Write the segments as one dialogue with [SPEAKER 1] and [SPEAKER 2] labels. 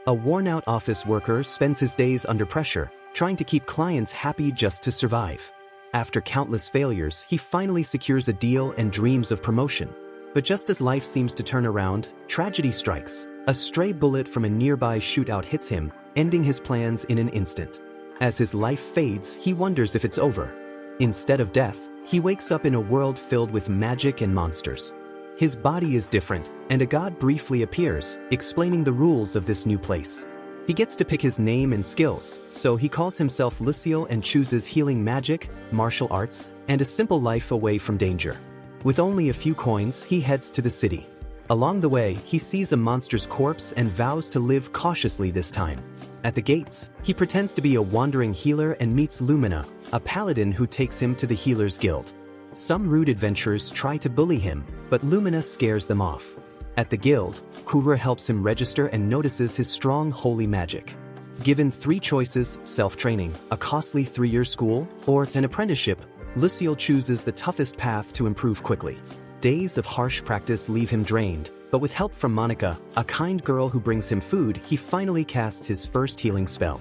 [SPEAKER 1] A worn-out office worker spends his days under pressure, trying to keep clients happy just to survive. After countless failures, he finally secures a deal and dreams of promotion. But just as life seems to turn around, tragedy strikes. A stray bullet from a nearby shootout hits him, ending his plans in an instant. As his life fades, he wonders if it's over. Instead of death, he wakes up in a world filled with magic and monsters. His body is different, and a god briefly appears, explaining the rules of this new place. He gets to pick his name and skills, so he calls himself Luciel and chooses healing magic, martial arts, and a simple life away from danger. With only a few coins, he heads to the city. Along the way, he sees a monster's corpse and vows to live cautiously this time. At the gates, he pretends to be a wandering healer and meets Lumina, a paladin who takes him to the Healers Guild. Some rude adventurers try to bully him, but Lumina scares them off. At the guild, Kura helps him register and notices his strong holy magic. Given 3 choices, self-training, a costly 3-year school, or an apprenticeship, Luciel chooses the toughest path to improve quickly. Days of harsh practice leave him drained, but with help from Monica, a kind girl who brings him food, he finally casts his first healing spell.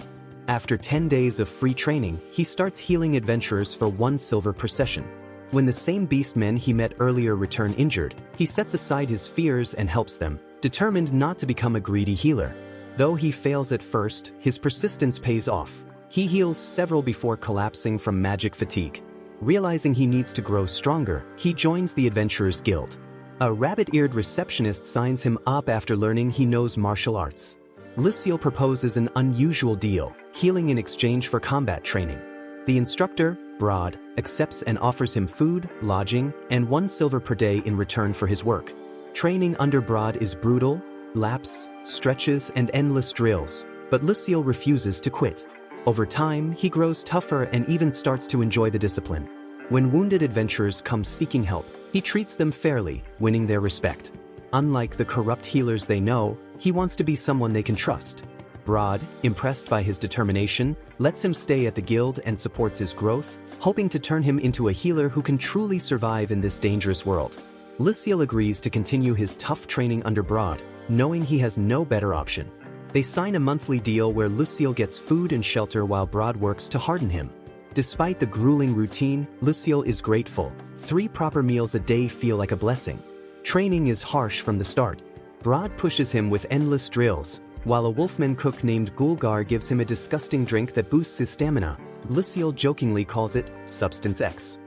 [SPEAKER 1] After 10 days of free training, he starts healing adventurers for 1 silver per session. When the same beastmen he met earlier return injured, he sets aside his fears and helps them, determined not to become a greedy healer. Though he fails at first, his persistence pays off. He heals several before collapsing from magic fatigue. Realizing he needs to grow stronger, he joins the Adventurers Guild. A rabbit-eared receptionist signs him up after learning he knows martial arts. Luciel proposes an unusual deal, healing in exchange for combat training. The instructor, Broad, accepts and offers him food, lodging, and 1 silver per day in return for his work. Training under Broad is brutal, laps, stretches, and endless drills, but Luciel refuses to quit. Over time, he grows tougher and even starts to enjoy the discipline. When wounded adventurers come seeking help, he treats them fairly, winning their respect. Unlike the corrupt healers they know, he wants to be someone they can trust. Broad, impressed by his determination, lets him stay at the guild and supports his growth, hoping to turn him into a healer who can truly survive in this dangerous world. Luciel agrees to continue his tough training under Broad, knowing he has no better option. They sign a monthly deal where Luciel gets food and shelter while Broad works to harden him. Despite the grueling routine, Luciel is grateful. 3 proper meals a day feel like a blessing. Training is harsh from the start. Broad pushes him with endless drills, while a wolfman cook named Gulgar gives him a disgusting drink that boosts his stamina. Luciel jokingly calls it Substance X.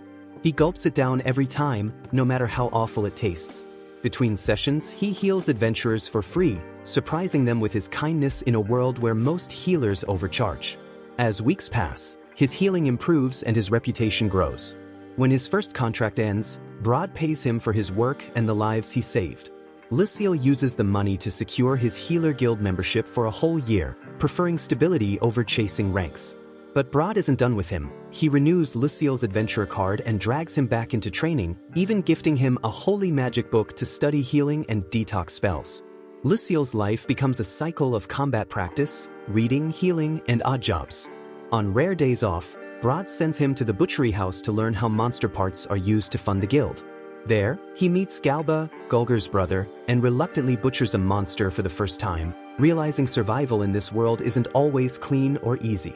[SPEAKER 1] He gulps it down every time, no matter how awful it tastes. Between sessions, he heals adventurers for free, surprising them with his kindness in a world where most healers overcharge. As weeks pass, his healing improves and his reputation grows. When his first contract ends, Broad pays him for his work and the lives he saved. Luciel uses the money to secure his Healer Guild membership for a whole year, preferring stability over chasing ranks. But Broad isn't done with him. He renews Luciel's adventurer card and drags him back into training, even gifting him a holy magic book to study healing and detox spells. Luciel's life becomes a cycle of combat practice, reading, healing, and odd jobs. On rare days off, Broad sends him to the butchery house to learn how monster parts are used to fund the guild. There, he meets Galba, Gulgar's brother, and reluctantly butchers a monster for the first time, realizing survival in this world isn't always clean or easy.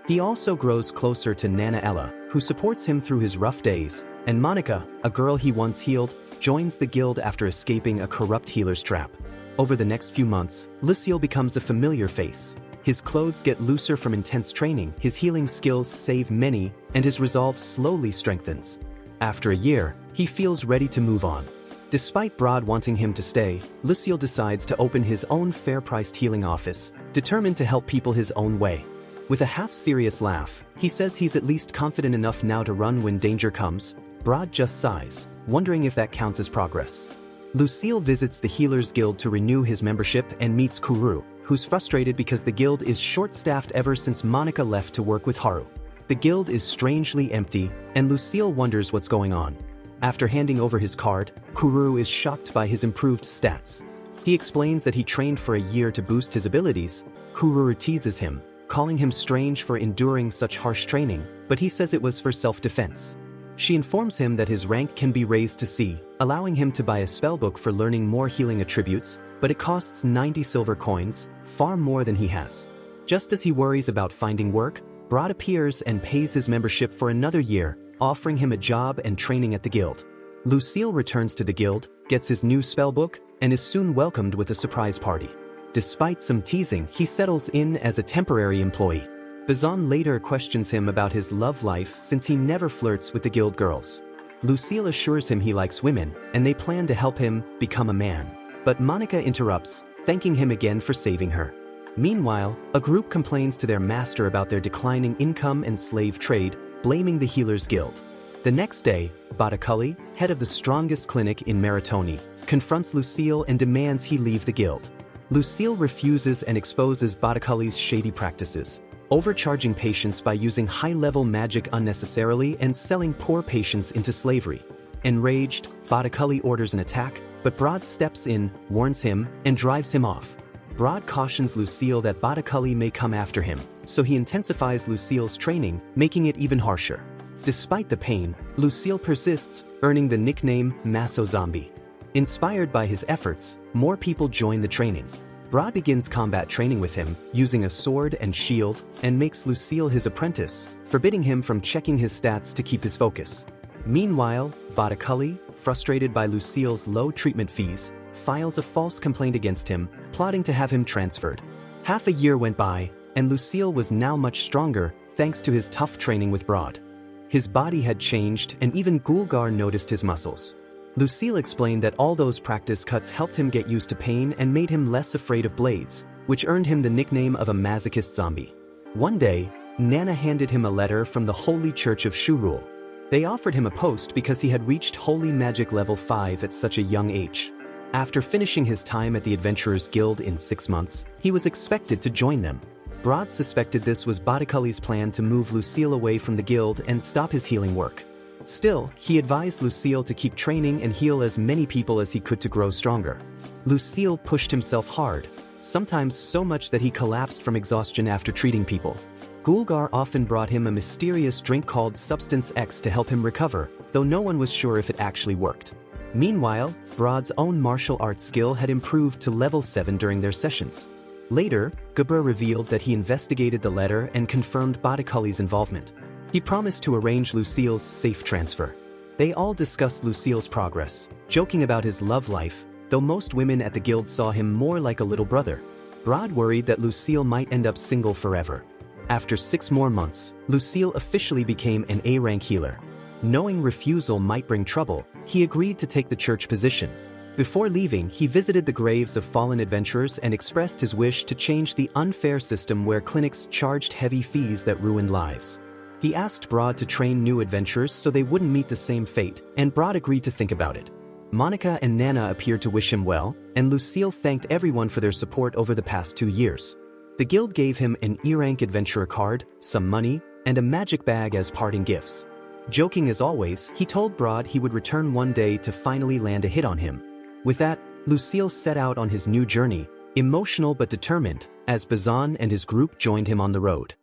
[SPEAKER 1] He also grows closer to Nana Ella, who supports him through his rough days, and Monica, a girl he once healed, joins the guild after escaping a corrupt healer's trap. Over the next few months, Luciel becomes a familiar face. His clothes get looser from intense training, his healing skills save many, and his resolve slowly strengthens. After a year, he feels ready to move on. Despite Broad wanting him to stay, Luciel decides to open his own fair-priced healing office, determined to help people his own way. With a half-serious laugh, he says he's at least confident enough now to run when danger comes. Broad just sighs, wondering if that counts as progress. Luciel visits the Healers Guild to renew his membership and meets Kuru, who's frustrated because the guild is short-staffed ever since Monica left to work with Haru. The guild is strangely empty, and Luciel wonders what's going on. After handing over his card, Kuru is shocked by his improved stats. He explains that he trained for a year to boost his abilities. Kuru teases him, calling him strange for enduring such harsh training, but he says it was for self-defense. She informs him that his rank can be raised to C, allowing him to buy a spellbook for learning more healing attributes, but it costs 90 silver coins, far more than he has. Just as he worries about finding work, Brod appears and pays his membership for another year, offering him a job and training at the guild. Lucille returns to the guild, gets his new spellbook, and is soon welcomed with a surprise party. Despite some teasing, he settles in as a temporary employee. Bazan later questions him about his love life since he never flirts with the guild girls. Lucille assures him he likes women, and they plan to help him become a man. But Monica interrupts, thanking him again for saving her. Meanwhile, a group complains to their master about their declining income and slave trade, blaming the Healers Guild. The next day, Botticelli, head of the strongest clinic in Meritoni, confronts Lucille and demands he leave the guild. Lucille refuses and exposes Botticelli's shady practices, overcharging patients by using high-level magic unnecessarily and selling poor patients into slavery. Enraged, Botticelli orders an attack, but Brod steps in, warns him, and drives him off. Brod cautions Lucille that Botticelli may come after him, so he intensifies Lucille's training, making it even harsher. Despite the pain, Lucille persists, earning the nickname Masso Zombie. Inspired by his efforts, more people join the training. Brod begins combat training with him, using a sword and shield, and makes Lucille his apprentice, forbidding him from checking his stats to keep his focus. Meanwhile, Botticelli, frustrated by Lucille's low treatment fees, files a false complaint against him, plotting to have him transferred. Half a year went by, and Lucille was now much stronger, thanks to his tough training with Brod. His body had changed, and even Gulgar noticed his muscles. Lucille explained that all those practice cuts helped him get used to pain and made him less afraid of blades, which earned him the nickname of a masochist zombie. One day, Nana handed him a letter from the Holy Church of Shurul. They offered him a post because he had reached Holy Magic level 5 at such a young age. After finishing his time at the Adventurers Guild in 6 months, he was expected to join them. Brod suspected this was Botticelli's plan to move Lucille away from the guild and stop his healing work. Still, he advised Lucille to keep training and heal as many people as he could to grow stronger. Lucille pushed himself hard, sometimes so much that he collapsed from exhaustion after treating people. Gulgar often brought him a mysterious drink called Substance X to help him recover, though no one was sure if it actually worked. Meanwhile, Brod's own martial arts skill had improved to level 7 during their sessions. Later, Gabur revealed that he investigated the letter and confirmed Botticelli's involvement. He promised to arrange Lucille's safe transfer. They all discussed Lucille's progress, joking about his love life, though most women at the guild saw him more like a little brother. Brod worried that Lucille might end up single forever. After 6 more months, Lucille officially became an A-rank healer. Knowing refusal might bring trouble, he agreed to take the church position. Before leaving, he visited the graves of fallen adventurers and expressed his wish to change the unfair system where clinics charged heavy fees that ruined lives. He asked Brod to train new adventurers so they wouldn't meet the same fate, and Brod agreed to think about it. Monica and Nana appeared to wish him well, and Lucille thanked everyone for their support over the past 2 years. The guild gave him an E-rank adventurer card, some money, and a magic bag as parting gifts. Joking as always, he told Brod he would return one day to finally land a hit on him. With that, Lucille set out on his new journey, emotional but determined, as Bazan and his group joined him on the road.